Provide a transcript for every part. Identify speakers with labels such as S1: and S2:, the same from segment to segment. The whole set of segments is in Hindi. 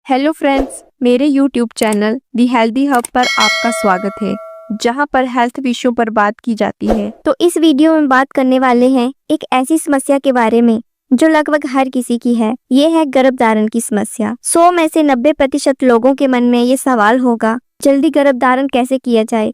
S1: हेलो फ्रेंड्स, मेरे यूट्यूब चैनल दी हेल्दी हब पर आपका स्वागत है, जहां पर हेल्थ विषयों पर बात की जाती है।
S2: तो इस वीडियो में बात करने वाले हैं एक ऐसी समस्या के बारे में जो लगभग हर किसी की है। ये है गर्भधारण की समस्या। 100 में से 90% लोगों के मन में ये सवाल होगा, जल्दी गर्भधारण कैसे किया जाए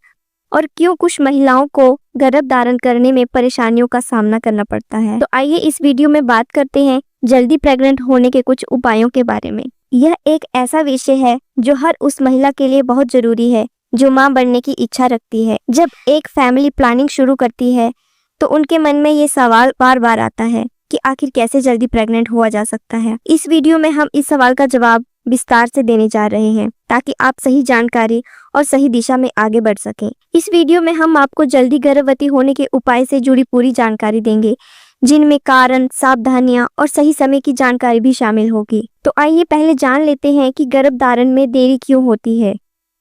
S2: और क्यों कुछ महिलाओं को गर्भधारण करने में परेशानियों का सामना करना पड़ता है। तो आइए इस वीडियो में बात करते हैं जल्दी प्रेग्नेंट होने के कुछ उपायों के बारे में। यह एक ऐसा विषय है जो हर उस महिला के लिए बहुत जरूरी है जो मां बनने की इच्छा रखती है। जब एक फैमिली प्लानिंग शुरू करती है तो उनके मन में ये सवाल बार बार आता है कि आखिर कैसे जल्दी प्रेग्नेंट हुआ जा सकता है। इस वीडियो में हम इस सवाल का जवाब विस्तार से देने जा रहे हैं ताकि आप सही जानकारी और सही दिशा में आगे बढ़ सकें। इस वीडियो में हम आपको जल्दी गर्भवती होने के उपाय से जुड़ी पूरी जानकारी देंगे, जिनमें कारण, सावधानियां और सही समय की जानकारी भी शामिल होगी। तो आइए पहले जान लेते हैं कि गर्भधारण में देरी क्यों होती है।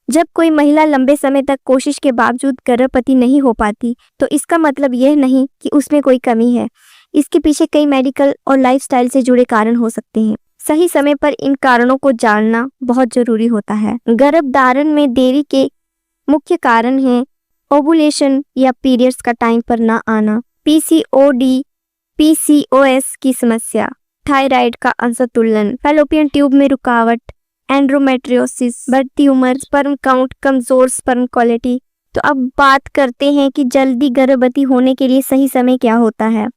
S2: जब कोई महिला लंबे समय तक कोशिश के बावजूद गर्भवती नहीं हो पाती तो इसका मतलब यह नहीं कि उसमें कोई कमी है। इसके पीछे कई मेडिकल और लाइफस्टाइल से जुड़े कारण हो सकते हैं। सही समय पर इन कारणों को जानना बहुत जरूरी होता है। गर्भधारण में देरी के मुख्य कारण हैं ओवुलेशन या पीरियड्स का टाइम पर ना आना, पीसीओडी, पीसीओएस की समस्या, थायराइड का असंतुलन, फैलोपियन ट्यूब में रुकावट, एंड्रोमेट्रियोसिस, बढ़ती उम्र, स्पर्म काउंट, कमजोर स्पर्म क्वालिटी। तो अब बात करते हैं कि जल्दी गर्भवती होने के लिए सही समय क्या होता है।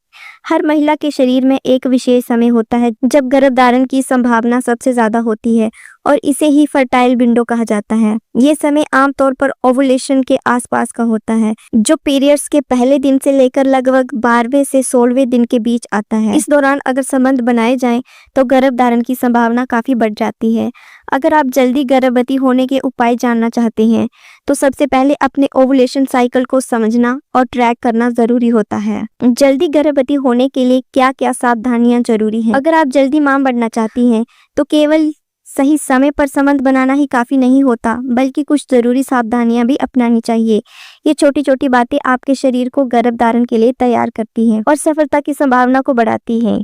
S2: हर महिला के शरीर में एक विशेष समय होता है जब गर्भधारण की संभावना सबसे ज्यादा होती है और इसे ही फर्टाइल विंडो कहा जाता है। ये समय आमतौर पर ओवुलेशन के आसपास का होता है, जो पीरियड्स के पहले दिन से लेकर लगभग 12वें से 16वें दिन के बीच आता है। इस दौरान अगर संबंध बनाए जाएं तो गर्भधारण की संभावना काफी बढ़ जाती है। अगर आप जल्दी गर्भवती होने के उपाय जानना चाहते हैं तो सबसे पहले अपने ओवुलेशन साइकिल को समझना और ट्रैक करना जरूरी होता है। जल्दी गर्भवती होने के लिए क्या क्या सावधानियां जरूरी हैं। अगर आप जल्दी मां बनना चाहती हैं तो केवल सही समय पर संबंध बनाना ही काफी नहीं होता, बल्कि कुछ जरूरी सावधानियां भी अपनानी चाहिए। ये छोटी छोटी बातें आपके शरीर को गर्भधारण के लिए तैयार करती हैं और सफलता की संभावना को बढ़ाती हैं।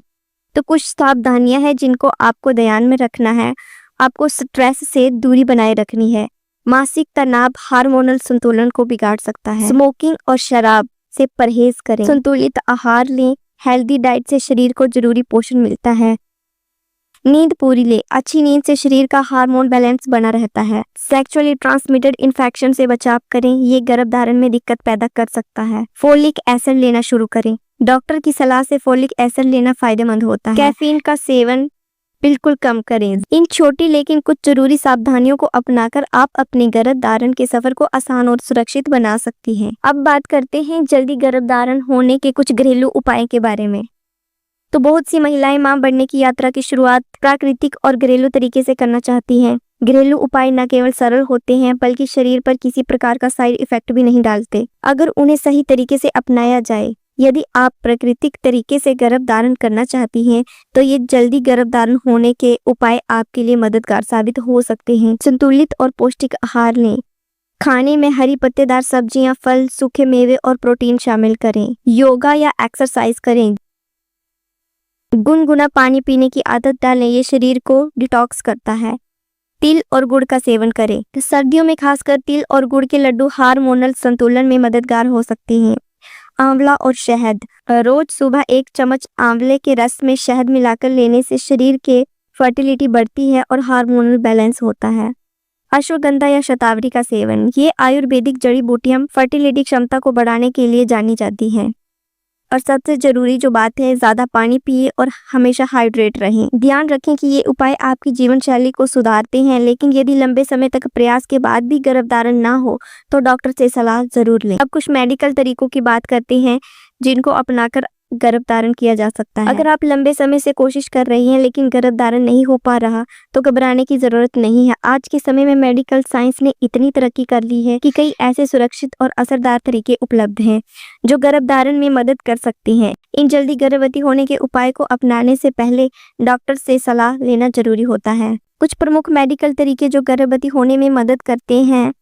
S2: तो कुछ सावधानियां हैं जिनको आपको ध्यान में रखना है। आपको स्ट्रेस से दूरी बनाए रखनी है। मानसिक तनाव हार्मोनल संतुलन को बिगाड़ सकता है। स्मोकिंग और शराब से परहेज करें। संतुलित आहार लें। हेल्दी डाइट से शरीर को जरूरी पोषण मिलता है। नींद पूरी ले। अच्छी नींद से शरीर का हार्मोन बैलेंस बना रहता है। सेक्सुअली ट्रांसमिटेड इन्फेक्शन से बचाव करें, ये गर्भधारण में दिक्कत पैदा कर सकता है। फोलिक एसिड लेना शुरू करें। डॉक्टर की सलाह से फोलिक एसिड लेना फायदेमंद होता है। कैफीन का सेवन बिल्कुल कम करें। इन छोटी लेकिन कुछ जरूरी सावधानियों को अपनाकर आप अपने गर्भधारण के सफर को आसान और सुरक्षित बना सकती हैं। अब बात करते हैं जल्दी गर्भधारण होने के कुछ घरेलू उपाय के बारे में। तो बहुत सी महिलाएं मां बनने की यात्रा की शुरुआत प्राकृतिक और घरेलू तरीके से करना चाहती हैं। घरेलू उपाय न केवल सरल होते हैं बल्कि शरीर पर किसी प्रकार का साइड इफेक्ट भी नहीं डालते, अगर उन्हें सही तरीके से अपनाया जाए। यदि आप प्राकृतिक तरीके से गर्भधारण करना चाहती हैं तो ये जल्दी गर्भधारण होने के उपाय आपके लिए मददगार साबित हो सकते हैं। संतुलित और पौष्टिक आहार लें। खाने में हरी पत्तेदार सब्जियां, फल, सूखे मेवे और प्रोटीन शामिल करें। योगा या एक्सरसाइज करें। गुनगुना पानी पीने की आदत डालें, ये शरीर को डिटॉक्स करता है। तिल और गुड़ का सेवन करें। तो सर्दियों में खासकर तिल और गुड़ के लड्डू हार्मोनल संतुलन में मददगार हो सकते हैं। आंवला और शहद। रोज सुबह 1 चम्मच आंवले के रस में शहद मिलाकर लेने से शरीर के फर्टिलिटी बढ़ती है और हार्मोनल बैलेंस होता है। अश्वगंधा या शतावरी का सेवन। ये आयुर्वेदिक जड़ी बूटियां फर्टिलिटी क्षमता को बढ़ाने के लिए जानी जाती हैं। और सबसे जरूरी जो बात है, ज्यादा पानी पिए और हमेशा हाइड्रेट रहें। ध्यान रखें कि ये उपाय आपकी जीवन शैली को सुधारते हैं, लेकिन यदि लंबे समय तक प्रयास के बाद भी गर्भधारण ना हो तो डॉक्टर से सलाह जरूर लें। अब कुछ मेडिकल तरीकों की बात करते हैं जिनको अपनाकर गर्भधारण किया जा सकता है। अगर आप लंबे समय से कोशिश कर रही हैं लेकिन गर्भधारण नहीं हो पा रहा तो घबराने की जरूरत नहीं है। आज के समय में मेडिकल साइंस ने इतनी तरक्की कर ली है कि कई ऐसे सुरक्षित और असरदार तरीके उपलब्ध हैं जो गर्भधारण में मदद कर सकती हैं। इन जल्दी गर्भवती होने के उपाय को अपनाने से पहले डॉक्टर से सलाह लेना जरूरी होता है। कुछ प्रमुख मेडिकल तरीके जो गर्भवती होने में मदद करते हैं।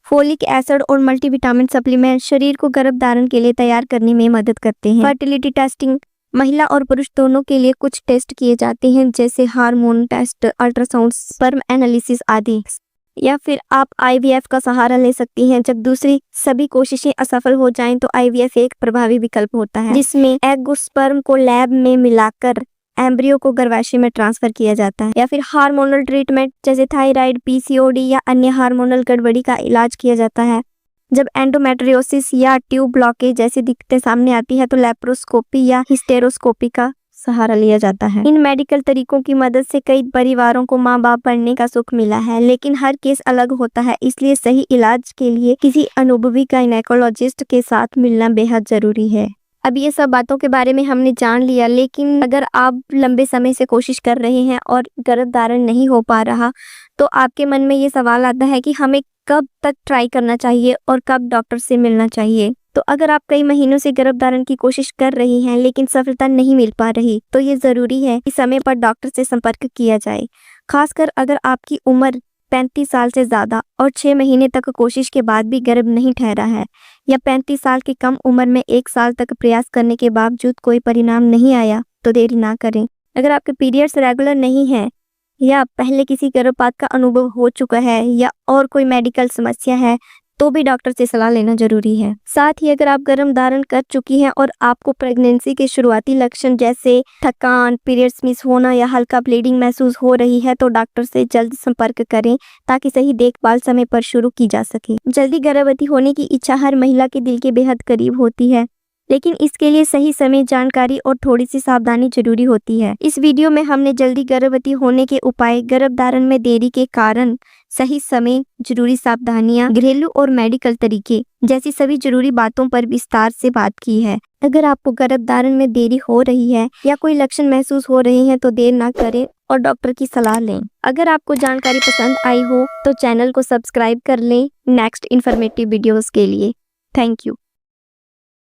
S2: फोलिक एसिड और मल्टीविटामिन सप्लीमेंट शरीर को गर्भधारण के लिए तैयार करने में मदद करते हैं। फर्टिलिटी टेस्टिंग महिला और पुरुष दोनों के लिए कुछ टेस्ट किए जाते हैं, जैसे hormone test, ultrasound, sperm analysis आदि। या फिर आप IVF का सहारा ले सकती हैं। जब दूसरी सभी कोशिशें असफल हो जाएं तो IVF एक प्रभावी विकल्प होता है, जिसमें एग और स्पर्म को लैब में मिलाकर एम्ब्रियो को गर्भाशय में ट्रांसफर किया जाता है। या फिर हार्मोनल ट्रीटमेंट जैसे थायराइड, PCOD या अन्य हार्मोनल गड़बड़ी का इलाज किया जाता है। जब एंडोमेट्रियोसिस या ट्यूब ब्लॉकेज जैसी दिक्कतें सामने आती है तो लैप्रोस्कोपी या हिस्टेरोस्कोपी का सहारा लिया जाता है। इन मेडिकल तरीकों की मदद से कई परिवारों को माँ बाप बनने का सुख मिला है, लेकिन हर केस अलग होता है, इसलिए सही इलाज के लिए किसी अनुभवी गायनेकोलॉजिस्ट के साथ मिलना बेहद जरूरी है। अब ये सब बातों के बारे में हमने जान लिया, लेकिन अगर आप लंबे समय से कोशिश कर रहे हैं और गर्भधारण नहीं हो पा रहा तो आपके मन में ये सवाल आता है कि हमें कब तक ट्राई करना चाहिए और कब डॉक्टर से मिलना चाहिए। तो अगर आप कई महीनों से गर्भधारण की कोशिश कर रही हैं लेकिन सफलता नहीं मिल पा रही तो ये ज़रूरी है कि समय पर डॉक्टर से संपर्क किया जाए। खासकर अगर आपकी उम्र 35 साल से ज़्यादा और 6 महीने तक कोशिश के बाद भी गर्भ नहीं ठहरा है, या 35 साल की कम उम्र में 1 साल तक प्रयास करने के बावजूद कोई परिणाम नहीं आया तो देरी ना करें। अगर आपके पीरियड्स रेगुलर नहीं हैं या पहले किसी गर्भपात का अनुभव हो चुका है या और कोई मेडिकल समस्या है तो भी डॉक्टर से सलाह लेना जरूरी है। साथ ही अगर आप गर्भधारण कर चुकी हैं और आपको प्रेगनेंसी के शुरुआती लक्षण जैसे थकान, पीरियड्स मिस होना या हल्का ब्लीडिंग महसूस हो रही है तो डॉक्टर से जल्द संपर्क करें ताकि सही देखभाल समय पर शुरू की जा सके। जल्दी गर्भवती होने की इच्छा हर महिला के दिल के बेहद करीब होती है, लेकिन इसके लिए सही समय, जानकारी और थोड़ी सी सावधानी जरूरी होती है। इस वीडियो में हमने जल्दी गर्भवती होने के उपाय, गर्भधारण में देरी के कारण, सही समय, जरूरी सावधानियां, घरेलू और मेडिकल तरीके जैसी सभी जरूरी बातों पर विस्तार से बात की है। अगर आपको गर्भधारण में देरी हो रही है या कोई लक्षण महसूस हो रहे हैं तो देर ना करें और डॉक्टर की सलाह लें। अगर आपको जानकारी पसंद आई हो तो चैनल को सब्सक्राइब कर लें नेक्स्ट इन्फॉर्मेटिव वीडियोस के लिए। Thank you.